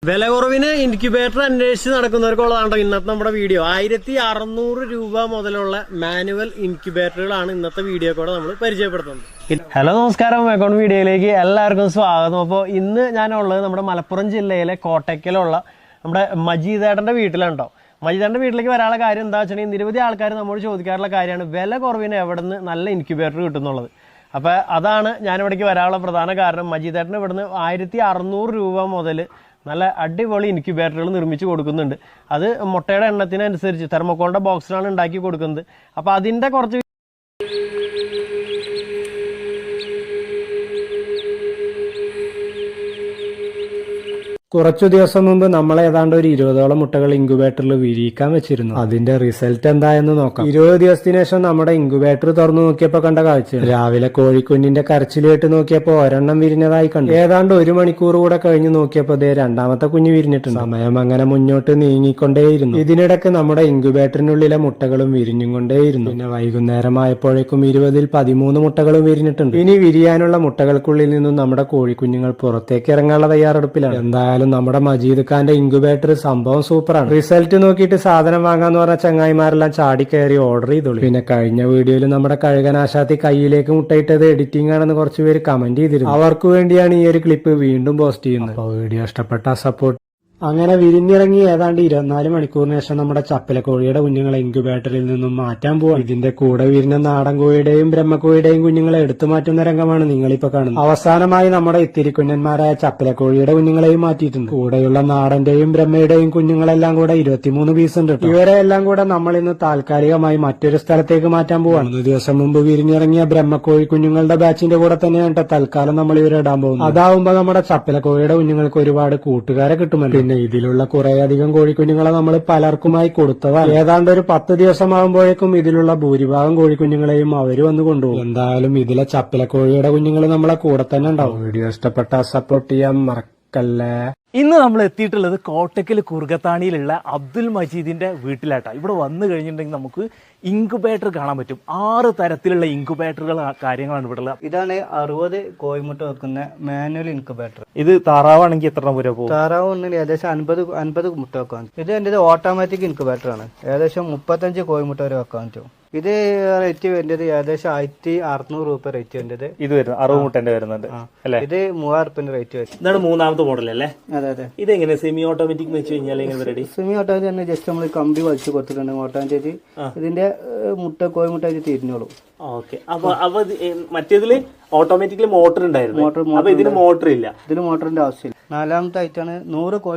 വില കുറവിന് ഇൻക്യുബേറ്റർ അന്വേഷിച്ച് നടക്കുന്നവർക്കുള്ളതാണ്ടോ ഇന്നത്തെ നമ്മുടെ വീഡിയോ. 1600 രൂപ മുതലുള്ള മാനുവൽ ഇൻക്യുബേറ്ററുകളാണ് ഇന്നത്തെ വീഡിയോ കൂടെ നമ്മൾ പരിചയപ്പെടുത്തുന്നത്. ഹലോ നമസ്കാരം, അക്കൗണ്ട് വീഡിയോയിലേക്ക് എല്ലാവർക്കും സ്വാഗതം. അപ്പോൾ ഇന്ന് ഞാനുള്ളത് നമ്മുടെ മലപ്പുറം ജില്ലയിലെ കോട്ടയ്ക്കലുള്ള നമ്മുടെ മജീദേട്ടൻ്റെ വീട്ടിലുണ്ടോ. മജീദേട്ടൻ്റെ വീട്ടിലേക്ക് വരാനുള്ള കാര്യം എന്താ വെച്ചിട്ടുണ്ടെങ്കിൽ നിരവധി ആൾക്കാർ നമ്മോട് ചോദിക്കാറുള്ള കാര്യമാണ് വില കുറവിന് എവിടെ നിന്ന് നല്ല ഇൻക്യുബേറ്റർ കിട്ടുന്നുള്ളത്. അപ്പോൾ അതാണ് ഞാനിവിടേക്ക് വരാനുള്ള പ്രധാന കാരണം. മജീദേട്ടന് ഇവിടുന്ന് 1600 രൂപ മുതൽ നല്ല അടിപൊളി ഇൻക്യുബേറ്ററുകൾ നിർമ്മിച്ച് കൊടുക്കുന്നുണ്ട്. അത് മുട്ടയുടെ എണ്ണത്തിനനുസരിച്ച് തെർമോക്കോളിൻ്റെ ബോക്സിലാണ് ഉണ്ടാക്കി കൊടുക്കുന്നത്. അപ്പോൾ അതിൻ്റെ കുറച്ച് കുറച്ചു ദിവസം മുമ്പ് നമ്മൾ ഏതാണ്ട് ഒരു 20ഓളം മുട്ടകൾ ഇൻക്യുബേറ്ററിൽ വിരിയിക്കാൻ വെച്ചിരുന്നു. അതിന്റെ റിസൾട്ട് എന്തായെന്ന് നോക്കാം. 20 ദിവസത്തിന് ശേഷം നമ്മുടെ ഇൻക്യുബേറ്റർ തുറന്നു നോക്കിയപ്പോ കണ്ട കാഴ്ച, രാവിലെ കോഴിക്കുഞ്ഞിന്റെ കരച്ചിൽ കേട്ട് നോക്കിയപ്പോ ഒരെണ്ണം വിരിഞ്ഞതായി കണ്ടു. ഏതാണ്ട് 1 മണിക്കൂർ കൂടെ കഴിഞ്ഞ് നോക്കിയപ്പോ രണ്ടാമത്തെ കുഞ്ഞ് വിരിഞ്ഞിട്ടുണ്ട്. സമയം അങ്ങനെ മുന്നോട്ട് നീങ്ങിക്കൊണ്ടേയിരുന്നു. ഇതിനിടയ്ക്ക് നമ്മുടെ ഇൻക്യുബേറ്ററിനുള്ളിലെ മുട്ടകളും വിരിഞ്ഞും കൊണ്ടേയിരുന്നു. പിന്നെ വൈകുന്നേരമായപ്പോഴേക്കും 20ൽ 13 മുട്ടകളും വിരിഞ്ഞിട്ടുണ്ട്. ഇനി വിരിയാനുള്ള മുട്ടകൾക്കുള്ളിൽ നിന്നും നമ്മുടെ കോഴിക്കുഞ്ഞുങ്ങൾ പുറത്തേക്ക് ഇറങ്ങാനുള്ള തയ്യാറെടുപ്പിലാണ്. എന്തായാലും നമ്മുടെ മജീദ് ഖാന്റെ ഇൻക്യുബേറ്റർ സംഭവം സൂപ്പറാണ്. റിസൾട്ട് നോക്കിയിട്ട് സാധനം വാങ്ങാന്ന് പറഞ്ഞ ചങ്ങായിമാരെല്ലാം ചാടി കയറി ഓർഡർ ചെയ്തോളൂ. പിന്നെ കഴിഞ്ഞ വീഡിയോയിൽ നമ്മുടെ കഴുകനാശാത്തി കയ്യിലേക്ക് മുട്ടയിട്ടത് എഡിറ്റിംഗ് ആണെന്ന് കുറച്ചുപേര് കമന്റ് ചെയ്തിരുന്നു. അവർക്ക് വേണ്ടിയാണ് ഈ ഒരു ക്ലിപ്പ് വീണ്ടും പോസ്റ്റ് ചെയ്യുന്നത്. അപ്പോൾ വീഡിയോ ഇഷ്ടപ്പെട്ട സപ്പോർട്ട്. അങ്ങനെ വിരിഞ്ഞിറങ്ങി ഏതാണ്ട് 24 മണിക്കൂറിന് ശേഷം നമ്മുടെ ചപ്പലക്കോഴിയുടെ കുഞ്ഞുങ്ങളെ ഇൻക്യുബേറ്ററിൽ നിന്നും മാറ്റാൻ പോവാം. ഇതിന്റെ കൂടെ വിരിഞ്ഞ നാടൻ കോഴിയുടെയും ബ്രഹ്മക്കോഴിയുടെയും കുഞ്ഞുങ്ങളെ എടുത്തു മാറ്റുന്ന രംഗമാണ് നിങ്ങളിപ്പോ കാണുന്നത്. അവസാനമായി നമ്മുടെ ഇത്തിരി കുഞ്ഞന്മാരായ ചപ്പലക്കോഴിയുടെ കുഞ്ഞുങ്ങളെയും മാറ്റിയിട്ടുണ്ട്. കൂടെയുള്ള നാടന്റെയും ബ്രഹ്മയുടെയും കുഞ്ഞുങ്ങളെല്ലാം കൂടെ 23 പീസ് ഉണ്ട്. ഇവരെ എല്ലാം കൂടെ നമ്മൾ ഇന്ന് താൽക്കാലികമായി മറ്റൊരു സ്ഥലത്തേക്ക് മാറ്റാൻ പോവാണ്. 3 ദിവസം മുമ്പ് വിരിഞ്ഞിറങ്ങിയ ബ്രഹ്മക്കോഴി കുഞ്ഞുങ്ങളുടെ ബാച്ചിന്റെ കൂടെ തന്നെയാണ് തൽക്കാലം നമ്മൾ ഇവരെ ഇടാൻ പോകുന്നത്. അതാവുമ്പോ നമ്മുടെ ചപ്പലക്കോഴിയുടെ കുഞ്ഞുങ്ങൾക്ക് ഒരുപാട് കൂട്ടുകാരെ കിട്ടുമല്ലോ. പിന്നെ ഇതിലുള്ള കുറേയധികം കോഴിക്കുഞ്ഞുങ്ങളെ നമ്മൾ പലർക്കുമായി കൊടുത്തതാണ്. ഏതാണ്ട് ഒരു 10 ദിവസമാകുമ്പോഴേക്കും ഇതിലുള്ള ഭൂരിഭാഗം കോഴിക്കുഞ്ഞുങ്ങളെയും അവര് വന്ന് കൊണ്ടുപോകും. എന്തായാലും ഇതിലെ ചപ്പിലക്കോഴിയുടെ കുഞ്ഞുങ്ങൾ നമ്മളെ കൂടെ തന്നെ ഉണ്ടാവും. വീഡിയോ ഇഷ്ടപ്പെട്ട സപ്പോർട്ട് ചെയ്യാൻ മറക്കല്ലേ. ഇന്ന് നമ്മൾ എത്തിയിട്ടുള്ളത് കോട്ടയ്ക്കൽ കുറുകത്താണിയിലുള്ള അബ്ദുൽ മജീദിന്റെ വീട്ടിലാട്ടാ. ഇവിടെ വന്നു കഴിഞ്ഞിട്ടുണ്ടെങ്കിൽ നമുക്ക് ഇൻക്യുബേറ്റർ കാണാൻ പറ്റും. 6 തരത്തിലുള്ള ഇൻക്യുബേറ്ററുകൾ കാര്യങ്ങളാണ് ഇവിടെ ഉള്ളത്. ഇതാണ് 60 കോഴിമുട്ട വെക്കുന്ന മാനുവൽ ഇൻക്യുബേറ്റർ. ഇത് താറാവാണെങ്കിൽ എത്ര രൂപ പോകും? താറാവ് ഉണ്ടെങ്കിൽ ഏകദേശം 50 മുട്ട വെക്കാൻ. ഇത് എന്റെ ഓട്ടോമാറ്റിക് ഇൻക്യുബേറ്റർ ആണ്. ഏകദേശം 35 കോഴിമുട്ട വരെ വെക്കാൻ പറ്റും. ഇത് റേറ്റ് വരുന്നത് ഏകദേശം 1600 രൂപ റേറ്റ് വരുന്നത്. ഇത് വരുന്നത് 60 മുട്ടന്റെ വരുന്നുണ്ട് അല്ലെ? ഇത് 3000 റേറ്റ് വരും. ഇതാണ് 3ാമത്തെ മോഡൽ അല്ലേ? അതെ അതെ. ഇത് എങ്ങനെ സെമി ഓട്ടോമാറ്റിക് വെച്ച് കഴിഞ്ഞാൽ റെഡി? സെമി ഓട്ടോമാറ്റിക് തന്നെ ജസ്റ്റ് നമ്മൾ കമ്പി വലിച്ചു കൊടുത്തിട്ടുണ്ട് ഓട്ടോമാറ്റിക്. ഇതിന്റെ കോഴിമുട്ട തിരിഞ്ഞോളൂ. ഓക്കെ. അപ്പൊ മറ്റേതില് ഓട്ടോമാറ്റിക്കലി മോട്ടർ ഉണ്ടായിരുന്നു. ഇതിന് മോട്ടർ ഇല്ല. ഇതിന് മോട്ടറിന്റെ ആവശ്യമില്ല. 4ാമത്തെ ആയിട്ടാണ് 100